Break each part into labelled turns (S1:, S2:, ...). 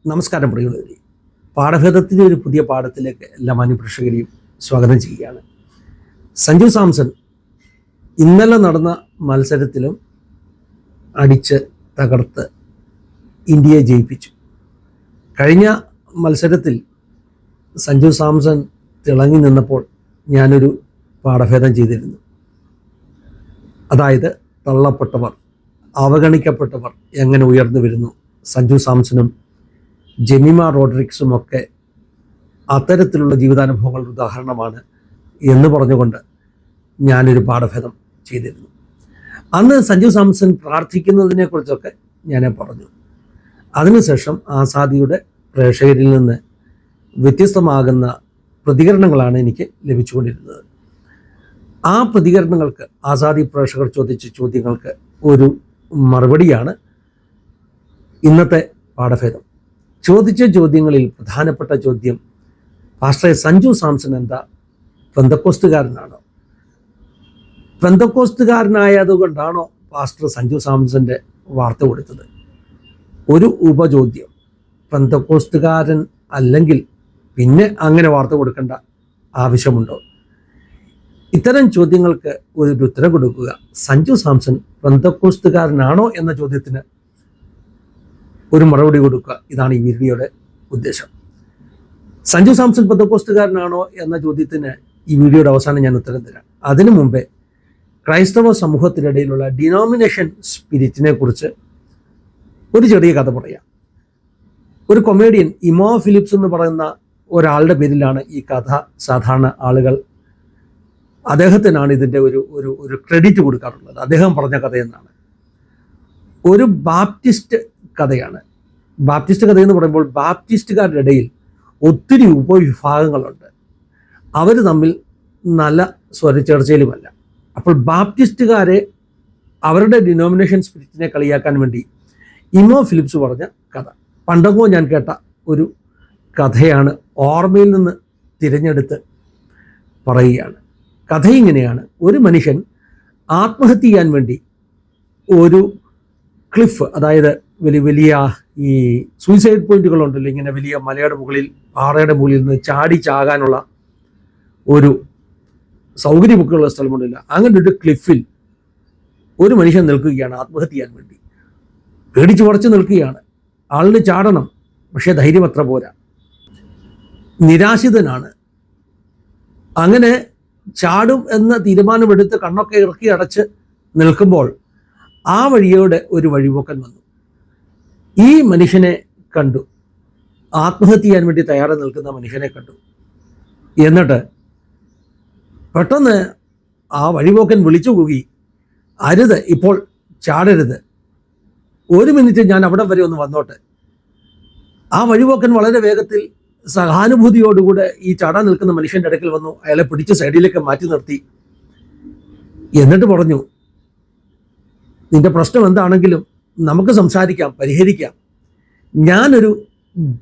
S1: നമസ്കാരം പ്രിയമുള്ളവരെ, പാഠഭേദത്തിൻ്റെ ഒരു പുതിയ പാഠത്തിലേക്ക് എല്ലാ മാന്യപ്രേക്ഷകരെയും സ്വാഗതം ചെയ്യുകയാണ്. സഞ്ജു സാംസൺ ഇന്നലെ നടന്ന മത്സരത്തിലും അടിച്ച് തകർത്ത് ഇന്ത്യയെ ജയിപ്പിച്ചു. കഴിഞ്ഞ മത്സരത്തിൽ സഞ്ജു സാംസൺ തിളങ്ങി നിന്നപ്പോൾ ഞാനൊരു പാഠഭേദം ചെയ്തിരുന്നു. അതായത് തള്ളപ്പെട്ടവർ, അവഗണിക്കപ്പെട്ടവർ എങ്ങനെ ഉയർന്നു വരുന്നു, സഞ്ജു സാംസണും ജെമിമ റോഡ്രിക്സും ഒക്കെ അത്തരത്തിലുള്ള ജീവിതാനുഭവങ്ങളുടെ ഉദാഹരണമാണ് എന്ന് പറഞ്ഞുകൊണ്ട് ഞാനൊരു പാഠഭേദം ചെയ്തിരുന്നു. അന്ന് സഞ്ജു സാംസൺ പ്രാർത്ഥിക്കുന്നതിനെക്കുറിച്ചൊക്കെ ഞാൻ പറഞ്ഞു. അതിനുശേഷം ആസാദിയുടെ പ്രേക്ഷകരിൽ നിന്ന് വ്യത്യസ്തമാകുന്ന പ്രതികരണങ്ങളാണ് എനിക്ക് ലഭിച്ചുകൊണ്ടിരുന്നത്. ആ പ്രതികരണങ്ങൾക്ക്, ആസാദി പ്രേക്ഷകർ ചോദിച്ച ചോദ്യങ്ങൾക്ക് ഒരു മറുപടിയാണ് ഇന്നത്തെ പാഠഭേദം. ചോദിച്ച ചോദ്യങ്ങളിൽ പ്രധാനപ്പെട്ട ചോദ്യം, പാസ്റ്ററെ സഞ്ജു സാംസൺ എന്താ പെന്തക്കോസ്തുകാരനാണോ? പെന്തക്കോസ്തുകാരനായതുകൊണ്ടാണോ പാസ്റ്റർ സഞ്ജു സാംസന്റെ വാർത്ത കൊടുത്തത്? ഒരു ഉപചോദ്യം, പെന്തക്കോസ്തുകാരൻ അല്ലെങ്കിൽ പിന്നെ അങ്ങനെ വാർത്ത കൊടുക്കേണ്ട ആവശ്യമുണ്ടോ? ഇത്തരം ചോദ്യങ്ങൾക്ക് ഒരു ഉത്തരം കൊടുക്കുക. സഞ്ജു സാംസൺ പെന്തക്കോസ്തുകാരനാണോ എന്ന ചോദ്യത്തിന് ഒരു മറുപടി കൊടുക്കുക. ഇതാണ് ഈ വീഡിയോയുടെ ഉദ്ദേശം. സഞ്ജു സാംസൺ പെന്തക്കോസ്തുകാരനാണോ എന്ന ചോദ്യത്തിന് ഈ വീഡിയോയുടെ അവസാനം ഞാൻ ഉത്തരം തരാം. അതിനു മുമ്പേ ക്രൈസ്തവ സമൂഹത്തിനിടയിലുള്ള ഡിനോമിനേഷൻ സ്പിരിറ്റിനെ കുറിച്ച് ഒരു ചെറിയ കഥ പറയാം. ഒരു കൊമേഡിയൻ ഇമോ ഫിലിപ്സ് എന്ന് പറയുന്ന ഒരാളുടെ പേരിലാണ് ഈ കഥ സാധാരണ ആളുകൾ, അദ്ദേഹത്തിനാണ് ഇതിൻ്റെ ഒരു ക്രെഡിറ്റ് കൊടുക്കാറുള്ളത്. അദ്ദേഹം പറഞ്ഞ കഥയെന്നാണ്. ഒരു ബാപ്റ്റിസ്റ്റ് കഥയാണ്. ബാപ്റ്റിസ്റ്റ് കഥ എന്ന് പറയുമ്പോൾ ബാപ്റ്റിസ്റ്റുകാരുടെ ഇടയിൽ ഒത്തിരി ഉപവിഭാഗങ്ങളുണ്ട്. അവർ തമ്മിൽ നല്ല സ്വരച്ചേർച്ചയിലുമല്ല. അപ്പോൾ ബാപ്റ്റിസ്റ്റുകാരെ അവരുടെ ഡിനോമിനേഷൻ സ്പിരിറ്റിനെ കളിയാക്കാൻ വേണ്ടി ഇമോ ഫിലിപ്സ് പറഞ്ഞ കഥ പണ്ടങ്ങോ ഞാൻ കേട്ട ഒരു കഥയാണ്. ഓർമ്മയിൽ നിന്ന് തിരഞ്ഞെടുത്ത് പറയുകയാണ്. കഥ ഇങ്ങനെയാണ്. ഒരു മനുഷ്യൻ ആത്മഹത്യ ചെയ്യാൻ വേണ്ടി ഒരു ക്ലിഫ്, അതായത് വലിയ വലിയ ഈ സൂയിസൈഡ് പോയിന്റുകളുണ്ടല്ലോ, ഇങ്ങനെ വലിയ മലയുടെ മുകളിൽ, പാറയുടെ മുകളിൽ നിന്ന് ചാകാനുള്ള ഒരു സൗകര്യമൊക്കെയുള്ള സ്ഥലമുണ്ടല്ല, അങ്ങനെ ഒരു ക്ലിഫിൽ ഒരു മനുഷ്യൻ നിൽക്കുകയാണ് ആത്മഹത്യ ചെയ്യാൻ വേണ്ടി. പേടിച്ച് ഉറച്ച് നിൽക്കുകയാണ്. ആളിന് ചാടണം, പക്ഷേ ധൈര്യം അത്ര പോരാ, നിരാശിതനാണ്. അങ്ങനെ ചാടും എന്ന തീരുമാനമെടുത്ത് കണ്ണൊക്കെ ഇറക്കി അടച്ച് നിൽക്കുമ്പോൾ ആ വഴിയോടെ ഒരു വഴിപോക്കൻ വന്നു. ഈ മനുഷ്യനെ കണ്ടു, ആത്മഹത്യ ചെയ്യാൻ വേണ്ടി തയ്യാറായി നിൽക്കുന്ന മനുഷ്യനെ കണ്ടു. എന്നിട്ട് പെട്ടെന്ന് ആ വഴിപോക്കൻ വിളിച്ചു കൂകി, അരുത്, ഇപ്പോൾ ചാടരുത്, ഒരു മിനിറ്റ് ഞാൻ അവിടം വരെ ഒന്ന് വന്നോട്ടെ. ആ വഴിപോക്കൻ വളരെ വേഗത്തിൽ സഹാനുഭൂതിയോടുകൂടെ ഈ ചാടാൻ നിൽക്കുന്ന മനുഷ്യൻ്റെ അടുക്കൽ വന്നു. അയാളെ പിടിച്ച് സൈഡിലേക്ക് മാറ്റി നിർത്തി. എന്നിട്ട് പറഞ്ഞു, നിന്റെ പ്രശ്നം എന്താണെങ്കിലും നമുക്ക് സംസാരിക്കാം, പരിഹരിക്കാം. ഞാനൊരു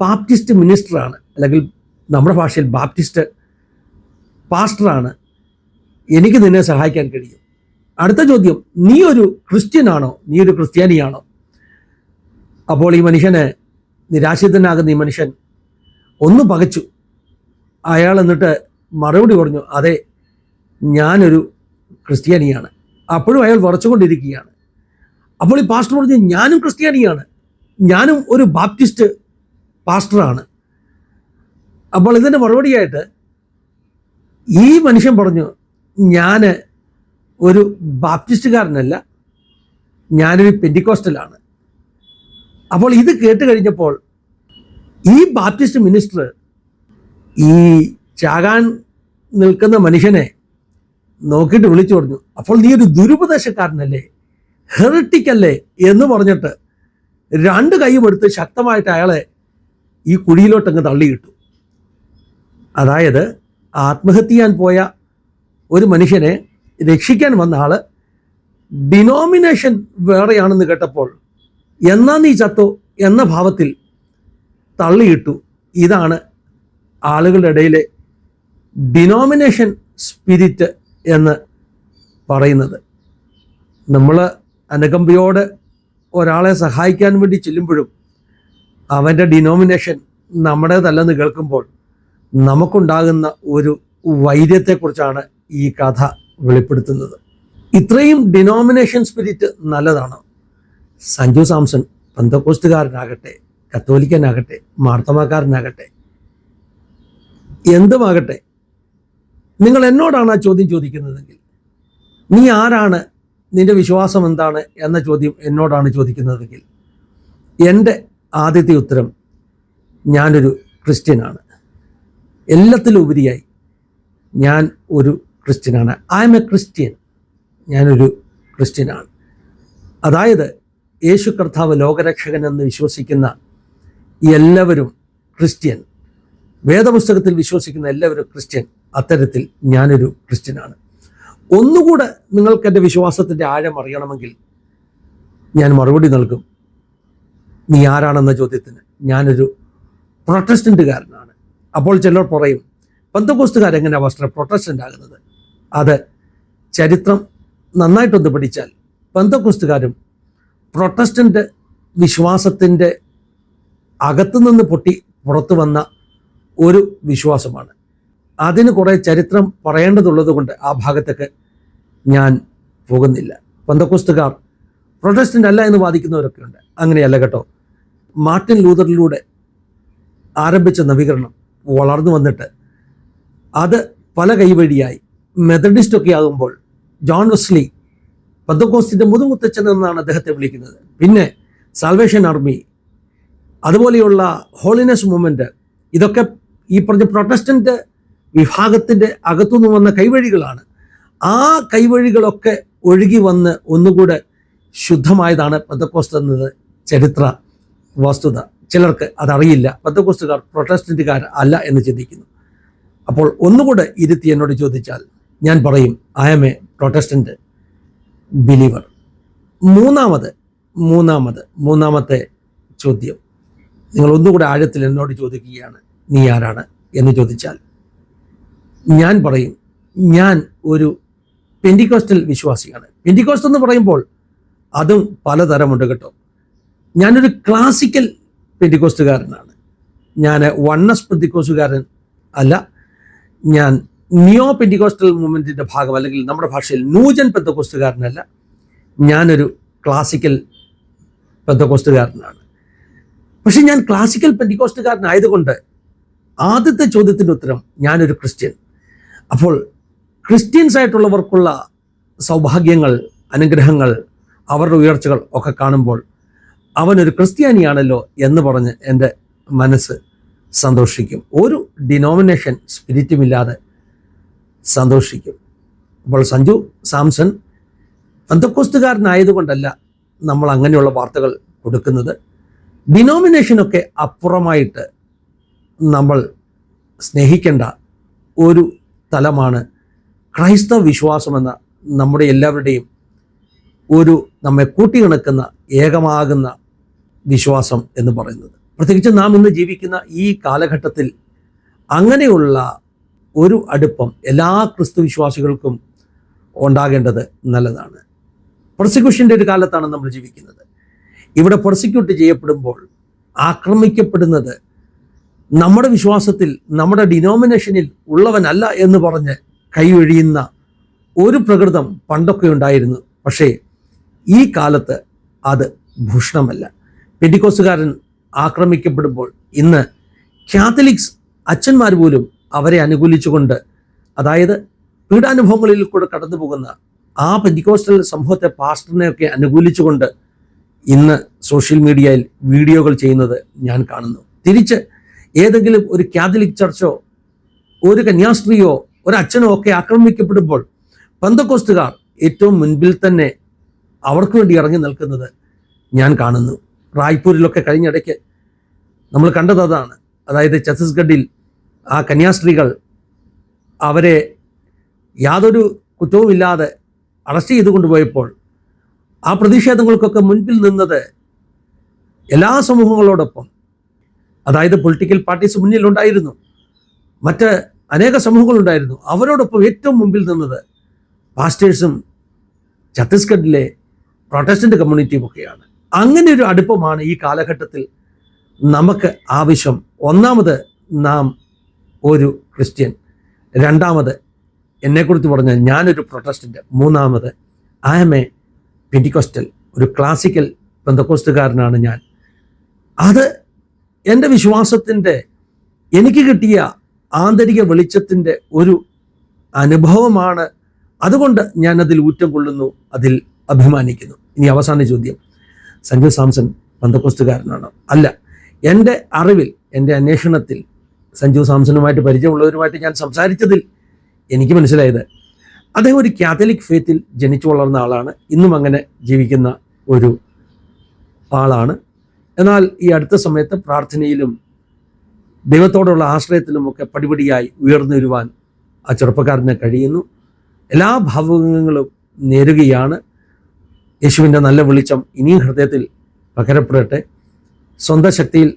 S1: ബാപ്റ്റിസ്റ്റ് മിനിസ്റ്ററാണ്, അല്ലെങ്കിൽ നമ്മുടെ ഭാഷയിൽ ബാപ്റ്റിസ്റ്റ് പാസ്റ്ററാണ്. എനിക്ക് നിന്നെ സഹായിക്കാൻ കഴിയും. അടുത്ത ചോദ്യം, നീ ഒരു ക്രിസ്ത്യനാണോ? നീ ഒരു ക്രിസ്ത്യാനിയാണോ? അപ്പോൾ ഈ മനുഷ്യന്, നിരാശിതനാകുന്ന ഈ മനുഷ്യൻ ഒന്ന് പകച്ചു. അയാൾ എന്നിട്ട് മറുപടി പറഞ്ഞു, അതെ, ഞാനൊരു ക്രിസ്ത്യാനിയാണ്. അപ്പോഴും അയാൾ വിറച്ചുകൊണ്ടിരിക്കുകയാണ്. അപ്പോൾ ഈ പാസ്റ്റർ പറഞ്ഞു, ഞാനും ക്രിസ്ത്യാനിയാണ്, ഞാനും ഒരു ബാപ്റ്റിസ്റ്റ് പാസ്റ്ററാണ്. അപ്പോൾ ഇതിൻ്റെ മറുപടിയായിട്ട് ഈ മനുഷ്യൻ പറഞ്ഞു, ഞാൻ ഒരു ബാപ്റ്റിസ്റ്റുകാരനല്ല, ഞാനൊരു പെന്റിക്കോസ്റ്റലാണ്. അപ്പോൾ ഇത് കേട്ട് കഴിഞ്ഞപ്പോൾ ഈ ബാപ്റ്റിസ്റ്റ് മിനിസ്റ്റർ ഈ ചാകാൻ നിൽക്കുന്ന മനുഷ്യനെ നോക്കിയിട്ട് വിളിച്ചു പറഞ്ഞു, അപ്പോൾ നീ ഒരു ദുരുപദേശക്കാരനല്ലേ, ഹെറിറ്റിക്കല്ലേ എന്ന് പറഞ്ഞിട്ട് രണ്ട് കൈയും എടുത്ത് ശക്തമായിട്ട് അയാളെ ഈ കുഴിയിലോട്ടങ്ങ് തള്ളിയിട്ടു. അതായത് ആത്മഹത്യ ചെയ്യാൻ പോയ ഒരു മനുഷ്യനെ രക്ഷിക്കാൻ വന്ന ആള് ഡിനോമിനേഷൻ വേറെയാണെന്ന് കേട്ടപ്പോൾ എന്നാ നീ ചത്തോ എന്ന ഭാവത്തിൽ തള്ളിയിട്ടു. ഇതാണ് ആളുകളുടെ ഇടയിലെ ഡിനോമിനേഷൻ സ്പിരിറ്റ് എന്ന് പറയുന്നത്. നമ്മൾ അനുകമ്പയോടെ ഒരാളെ സഹായിക്കാൻ വേണ്ടി ചെല്ലുമ്പോഴും അവൻ്റെ ഡിനോമിനേഷൻ നമ്മുടേതല്ലെന്ന് കേൾക്കുമ്പോൾ നമുക്കുണ്ടാകുന്ന ഒരു വൈര്യത്തെക്കുറിച്ചാണ് ഈ കഥ വെളിപ്പെടുത്തുന്നത്. ഇത്രയും ഡിനോമിനേഷൻ സ്പിരിറ്റ് നല്ലതാണ്. സഞ്ജു സാംസൺ പെന്തക്കോസ്റ്റുകാരനാകട്ടെ, കത്തോലിക്കനാകട്ടെ, മാർത്തമാക്കാരനാകട്ടെ, എന്തുമാകട്ടെ, നിങ്ങൾ എന്നോടാണ് ആ ചോദ്യം ചോദിക്കുന്നതെങ്കിൽ, നീ ആരാണ്, നിന്റെ വിശ്വാസം എന്താണ് എന്ന ചോദ്യം എന്നോടാണ് ചോദിക്കുന്നതെങ്കിൽ, എൻ്റെ ആദ്യത്തെ ഉത്തരം ഞാനൊരു ക്രിസ്ത്യനാണ്. എല്ലാത്തിലും ഉപരിയായി ഞാൻ ഒരു ക്രിസ്ത്യനാണ്. I am a Christian. ഞാനൊരു ക്രിസ്ത്യനാണ്. അതായത് യേശു കർത്താവ് ലോകരക്ഷകൻ എന്ന് വിശ്വസിക്കുന്ന എല്ലാവരും ക്രിസ്ത്യൻ. വേദപുസ്തകത്തിൽ വിശ്വസിക്കുന്ന എല്ലാവരും ക്രിസ്ത്യൻ. അത്തരത്തിൽ ഞാനൊരു ക്രിസ്ത്യനാണ്. ഒന്നുകൂടെ നിങ്ങൾക്ക് എൻ്റെ വിശ്വാസത്തിൻ്റെ ആഴം അറിയണമെങ്കിൽ ഞാൻ മറുപടി നൽകും. നീ ആരാണെന്ന ചോദ്യത്തിന് ഞാനൊരു പ്രൊട്ടസ്റ്റൻ്റുകാരനാണ്. അപ്പോൾ ചിലർ പറയും, പെന്തക്കോസ്റ്റുകാരെങ്ങനെ പ്രൊട്ടസ്റ്റൻ്റ് ആകുന്നത്? അത് ചരിത്രം നന്നായിട്ടൊന്ന് പഠിച്ചാൽ പെന്തക്കോസ്റ്റുകാരും പ്രൊട്ടസ്റ്റൻ്റ് വിശ്വാസത്തിൻ്റെ അകത്തുനിന്ന് പൊട്ടി പുറത്തു വന്ന ഒരു വിശ്വാസമാണ്. അതിന് കുറേ ചരിത്രം പറയേണ്ടതുള്ളത് കൊണ്ട് ആ ഭാഗത്തേക്ക് ഞാൻ പോകുന്നില്ല. പെന്തക്കോസ്റ്റുകാർ പ്രൊട്ടസ്റ്റൻ്റ് അല്ല എന്ന് വാദിക്കുന്നവരൊക്കെ ഉണ്ട്. അങ്ങനെയല്ല കേട്ടോ. മാർട്ടിൻ ലൂതറിലൂടെ ആരംഭിച്ച നവീകരണം വളർന്നു വന്നിട്ട് അത് പല കൈവഴിയായി മെത്തഡിസ്റ്റൊക്കെ ആകുമ്പോൾ ജോൺ വെസ്ലി പെന്തക്കോസ്റ്റിൻ്റെ മുതുമുത്തച്ഛൻ എന്നാണ് അദ്ദേഹത്തെ വിളിക്കുന്നത്. പിന്നെ സാൽവേഷൻ ആർമി, അതുപോലെയുള്ള ഹോളിനെസ് മൂവ്മെൻറ്റ്, ഇതൊക്കെ ഈ പറഞ്ഞ പ്രൊട്ടസ്റ്റൻ്റ് വിഭാഗത്തിൻ്റെ അകത്തുനിന്ന് വന്ന കൈവഴികളാണ്. ആ കൈവഴികളൊക്കെ ഒഴുകി വന്ന് ഒന്നുകൂടെ ശുദ്ധമായതാണ് പെന്തക്കോസ്റ്റ് എന്നത് ചരിത്ര വസ്തുത. ചിലർക്ക് അതറിയില്ല. പെന്തക്കോസ്റ്റുകാർ പ്രൊട്ടസ്റ്റൻ്റുകാർ അല്ല എന്ന് ചിന്തിക്കുന്നു. അപ്പോൾ ഒന്നുകൂടെ ഇരുത്തി എന്നോട് ചോദിച്ചാൽ ഞാൻ പറയും, I am A Protestant believer. മൂന്നാമത്തെ ചോദ്യം നിങ്ങൾ ഒന്നുകൂടെ ആഴത്തിൽ എന്നോട് ചോദിക്കുകയാണ്, നീ ആരാണ് എന്ന് ചോദിച്ചാൽ ഞാൻ പറയും, ഞാൻ ഒരു പെന്റിക്കോസ്റ്റൽ വിശ്വാസിയാണ്. പെന്റിക്കോസ്റ്റ് എന്ന് പറയുമ്പോൾ അതും പലതരമുണ്ട് കേട്ടോ. ഞാനൊരു ക്ലാസിക്കൽ പെന്റിക്കോസ്റ്റുകാരനാണ്. ഞാൻ വണ്ണസ് പെന്റിക്കോസ്റ്റുകാരൻ അല്ല. ഞാൻ നിയോ പെന്റിക്കോസ്റ്റൽ മൂവ്മെൻറ്റിൻ്റെ ഭാഗം, അല്ലെങ്കിൽ നമ്മുടെ ഭാഷയിൽ നൂജൻ പെന്തക്കോസ്റ്റുകാരനല്ല. ഞാനൊരു ക്ലാസിക്കൽ പെന്തക്കോസ്റ്റുകാരനാണ്. പക്ഷെ ഞാൻ ക്ലാസിക്കൽ പെന്റിക്കോസ്റ്റുകാരനായതുകൊണ്ട് ആദ്യത്തെ ചോദ്യത്തിൻ്റെ ഉത്തരം ഞാനൊരു ക്രിസ്ത്യൻ. അപ്പോൾ ക്രിസ്ത്യൻസ് ആയിട്ടുള്ളവർക്കുള്ള സൗഭാഗ്യങ്ങൾ, അനുഗ്രഹങ്ങൾ, അവരുടെ ഉയർച്ചകൾ ഒക്കെ കാണുമ്പോൾ അവനൊരു ക്രിസ്ത്യാനിയാണല്ലോ എന്ന് പറഞ്ഞ് എൻ്റെ മനസ്സ് സന്തോഷിക്കും. ഒരു ഡിനോമിനേഷൻ സ്പിരിറ്റുമില്ലാതെ സന്തോഷിക്കും. അപ്പോൾ സഞ്ജു സാംസൺ പെന്തക്കോസ്റ്റുകാരനായതുകൊണ്ടല്ല നമ്മൾ അങ്ങനെയുള്ള വാർത്തകൾ കൊടുക്കുന്നത്. ഡിനോമിനേഷനൊക്കെ അപ്പുറമായിട്ട് നമ്മൾ സ്നേഹിക്കേണ്ട ഒരു തലമാണ് ക്രൈസ്തവ വിശ്വാസമെന്ന നമ്മുടെ എല്ലാവരുടെയും ഒരു നമ്മെ കൂട്ടിയിണക്കുന്ന ഏകമാകുന്ന വിശ്വാസം എന്ന് പറയുന്നത്. പ്രത്യേകിച്ച് നാം ഇന്ന് ജീവിക്കുന്ന ഈ കാലഘട്ടത്തിൽ അങ്ങനെയുള്ള ഒരു അടുപ്പം എല്ലാ ക്രിസ്തു വിശ്വാസികൾക്കും ഉണ്ടാകേണ്ടത് നല്ലതാണ്. പെർസിക്യൂഷൻ്റെ ഒരു കാലത്താണ് നമ്മൾ ജീവിക്കുന്നത്. ഇവിടെ പെർസിക്യൂട്ട് ചെയ്യപ്പെടുമ്പോൾ, ആക്രമിക്കപ്പെടുന്നത് നമ്മുടെ വിശ്വാസത്തിൽ, നമ്മുടെ ഡിനോമിനേഷനിൽ ഉള്ളവനല്ല എന്ന് പറഞ്ഞ് കൈയൊഴിയുന്ന ഒരു പ്രകൃതം പണ്ടൊക്കെ ഉണ്ടായിരുന്നു. പക്ഷേ ഈ കാലത്ത് അത് ഭൂഷണമല്ല. പെന്റിക്കോസ്റ്റുകാരൻ ആക്രമിക്കപ്പെടുമ്പോൾ ഇന്ന് കാത്തലിക്സ് അച്ഛന്മാർ പോലും അവരെ അനുകൂലിച്ചുകൊണ്ട്, അതായത് പീഡാനുഭവങ്ങളിൽ കൂടെ കടന്നു പോകുന്ന ആ പെന്റിക്കോസ്റ്റൽ സമൂഹത്തെ, പാസ്റ്ററിനെയൊക്കെ അനുകൂലിച്ചുകൊണ്ട് ഇന്ന് സോഷ്യൽ മീഡിയയിൽ വീഡിയോകൾ ചെയ്യുന്നത് ഞാൻ കാണുന്നു. തിരിച്ച് ഏതെങ്കിലും ഒരു കാത്തലിക് ചർച്ചോ ഒരു കന്യാസ്ത്രീയോ ഒരു അച്ഛനോ ഒക്കെ ആക്രമിക്കപ്പെടുമ്പോൾ പെന്തക്കോസ്റ്റുകാർ ഏറ്റവും മുൻപിൽ തന്നെ അവർക്ക് വേണ്ടി ഇറങ്ങി നിൽക്കുന്നത് ഞാൻ കാണുന്നു. റായ്പൂരിലൊക്കെ കഴിഞ്ഞിടയ്ക്ക് നമ്മൾ കണ്ടത് അതാണ്. അതായത് ഛത്തീസ്ഗഡിൽ ആ കന്യാസ്ത്രീകൾ അവരെ യാതൊരു കുറ്റവുമില്ലാതെ അറസ്റ്റ് ചെയ്തു കൊണ്ടുപോയപ്പോൾ ആ പ്രതിഷേധങ്ങൾക്കൊക്കെ മുൻപിൽ നിന്നത് എല്ലാ സമൂഹങ്ങളോടൊപ്പം, അതായത് പൊളിറ്റിക്കൽ പാർട്ടീസ് മുന്നിലുണ്ടായിരുന്നു, മറ്റ് അനേക സമൂഹങ്ങളുണ്ടായിരുന്നു. അവരോടൊപ്പം ഏറ്റവും മുമ്പിൽ നിന്നത് പാസ്റ്റേഴ്സും ഛത്തീസ്ഗഡിലെ പ്രൊട്ടസ്റ്റന്റ് കമ്മ്യൂണിറ്റിയും ഒക്കെയാണ്. അങ്ങനെ ഒരു അടുപ്പമാണ് ഈ കാലഘട്ടത്തിൽ നമുക്ക് ആവശ്യം. ഒന്നാമത് നാം ഒരു ക്രിസ്ത്യൻ, രണ്ടാമത് എന്നെക്കുറിച്ച് പറഞ്ഞാൽ ഞാനൊരു പ്രൊട്ടസ്റ്റൻ്റ്, മൂന്നാമത് ഐ ആം എ പെന്റിക്കോസ്റ്റൽ, ഒരു ക്ലാസിക്കൽ പെന്തക്കോസ്റ്റുകാരനാണ് ഞാൻ. അത് എൻ്റെ വിശ്വാസത്തിൻ്റെ, എനിക്ക് കിട്ടിയ ആന്തരിക വെളിച്ചത്തിൻ്റെ ഒരു അനുഭവമാണ്. അതുകൊണ്ട് ഞാൻ അതിൽ ഊറ്റം കൊള്ളുന്നു, അതിൽ അഭിമാനിക്കുന്നു. ഇനി അവസാന ചോദ്യം, സഞ്ജു സാംസൺ പെന്തക്കോസ്റ്റുകാരനാണോ? അല്ല. എൻ്റെ അറിവിൽ, എൻ്റെ അന്വേഷണത്തിൽ, സഞ്ജു സാംസണുമായിട്ട് പരിചയമുള്ളവരുമായിട്ട് ഞാൻ സംസാരിച്ചതിൽ എനിക്ക് മനസ്സിലായത് അദ്ദേഹം ഒരു കാത്തലിക് ഫെയ്ത്തിൽ ജനിച്ചു വളർന്ന ആളാണ്, ഇന്നും അങ്ങനെ ജീവിക്കുന്ന ഒരു ആളാണ്. എന്നാൽ ഈ അടുത്ത സമയത്ത് പ്രാർത്ഥനയിലും ദൈവത്തോടുള്ള ആശ്രയത്തിലുമൊക്കെ പടിപടിയായി ഉയർന്നു വരുവാൻ ആ ചെറുപ്പക്കാരന് കഴിയുന്നു. എല്ലാ ഭാവുകങ്ങളും നേരുകയാണ്. യേശുവിൻ്റെ നല്ല വെളിച്ചം ഇനിയും ഹൃദയത്തിൽ പകരപ്പെടട്ടെ. സ്വന്തം ശക്തിയിൽ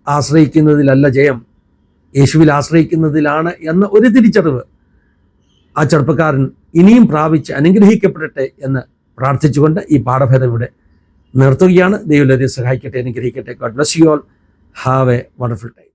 S1: ആശ്രയിക്കുന്നതിലല്ല ജയം, യേശുവിൽ ആശ്രയിക്കുന്നതിലാണ് എന്ന ഒരു തിരിച്ചറിവ് ആ ചെറുപ്പക്കാരൻ ഇനിയും പ്രാപിച്ച് അനുഗ്രഹിക്കപ്പെടട്ടെ എന്ന് പ്രാർത്ഥിച്ചുകൊണ്ട് ഈ പാഠഭേദം ഇവിടെ നിർത്തുകയാണ്. ദൈവം സഹായിക്കട്ടെ, അനുഗ്രഹിക്കട്ടെ. God bless you all. Have A wonderful time.